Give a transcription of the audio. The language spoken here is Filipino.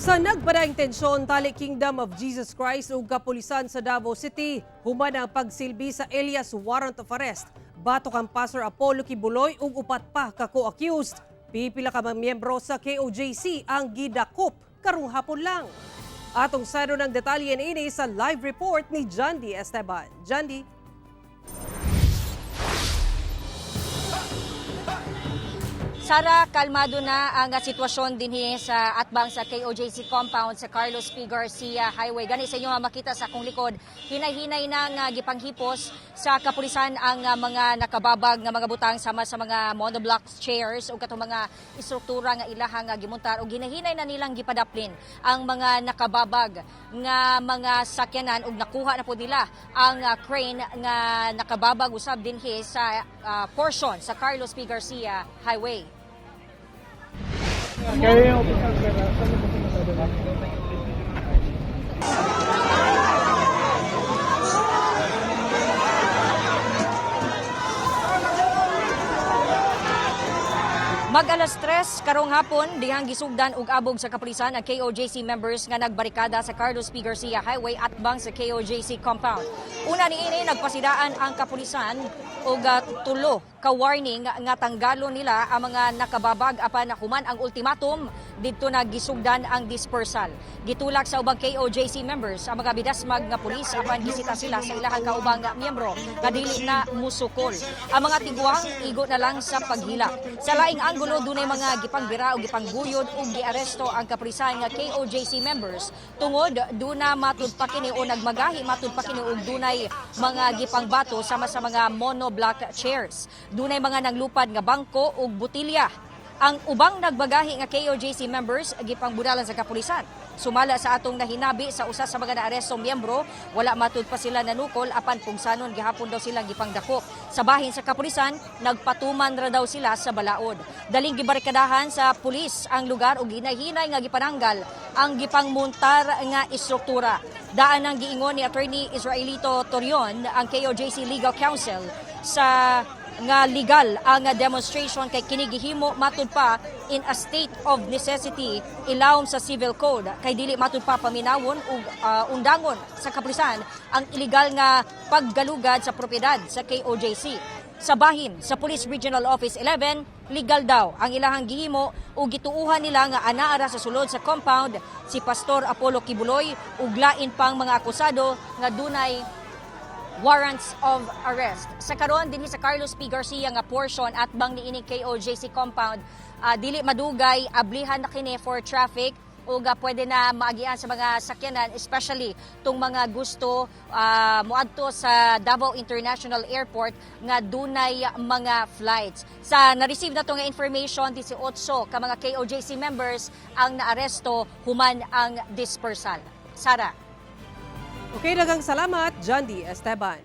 Sa nagpadayong tensyon, tali Kingdom of Jesus Christ ug kapulisan sa Davao City, human ang pagsilbi sa alias warrant of arrest. Batok ang Pastor Apollo Kibuloy ug upat pa ka co-accused. Pipila ka mga miyembro sa KOJC ang gidakop karong hapon lang. Atong sado ng detalye niini sa live report ni Jandy Esteban. Jandy. Sara, kalmado na ang sitwasyon dinhi sa atbang sa KOJC compound sa Carlos P. Garcia Highway. Gani sa inyo makita sa akong likod, hinay-hinay na nga gipanghipos sa kapulisan ang mga nakababag nga mga butang sama sa mga monoblock chairs o katong mga istruktura nga ilahang gimuntar o hinahinay na nilang gipadaplin ang mga nakababag nga mga sakyanan ug nakuha na po nila ang crane nga nakababag usab dinhi sa portion sa Carlos P. Garcia Highway. Mag-alas 3 karong hapon, dihang gisugdan og abog sa kapulisan ang KOJC members nga nagbarikada sa Carlos P. Garcia Highway atbang sa KOJC compound. Una niini nagpasidaan ang kapulisan og tulo ka warning nga tanggalon nila ang mga nakababag apan human ang ultimatum didto na gisugdan ang dispersal. Gitulak sa ubang KOJC members ang mga bidasmag nga pulis apan gisita sila sa ilahang kaubang miyembro nga dili na musukol. Ang mga tiguang igo na lang sa paghilak. Sa laing anggulo dunay mga gipangbira o gipangguyod ug giaresto ang kapulisan nga KOJC members tungod duna matud pa kini o nagmagahi matud pa kini og dunay mga gipangbato sama sa mga monoblock chairs. Dunay mga naglupad nga bangko ug botilya. Ang ubang nagbagahi nga KOJC members gipangbudalan sa kapulisan. Sumala sa atong nahinabi sa usa sa mga naarestong miyembro, wala matud pa sila nanukol apan pungsanon gihapon daw silang gipangdakop. Sa bahin sa kapulisan, nagpatuman ra daw sila sa balaod. Daling gibarikadahan sa pulis ang lugar ug hinay-hinay nga gipananggal ang gipangmuntar nga istruktura. Daan ang giingon ni Attorney Israelito Torion, ang KOJC Legal Counsel, sa nga legal ang demonstration kay kini gihimo matud pa in a state of necessity ilawom sa civil code kay dili matud pa paminawon ug undangon sa kapulisan ang illegal nga paggalugad sa propiedad sa KOJC. Sa bahin sa Police Regional Office 11, legal daw ang ilahang gihimo ug gituuhan nila nga anaara sa sulod sa compound si Pastor Apollo Kibuloy ug lain pang mga akusado nga dunay warrants of arrest. Sa karon dinhi sa Carlos P. Garcia nga portion at bang niini KOJC compound, dili madugay ablihan na kini for traffic ug pwede na maagian sa mga sakyanan, especially tung mga gusto moadto sa Davao International Airport nga dunay mga flights. Sa na-receive na to nga information 18 ka mga KOJC members ang naaresto human ang dispersal. Sara. Okay, daghang salamat, Jandy Esteban.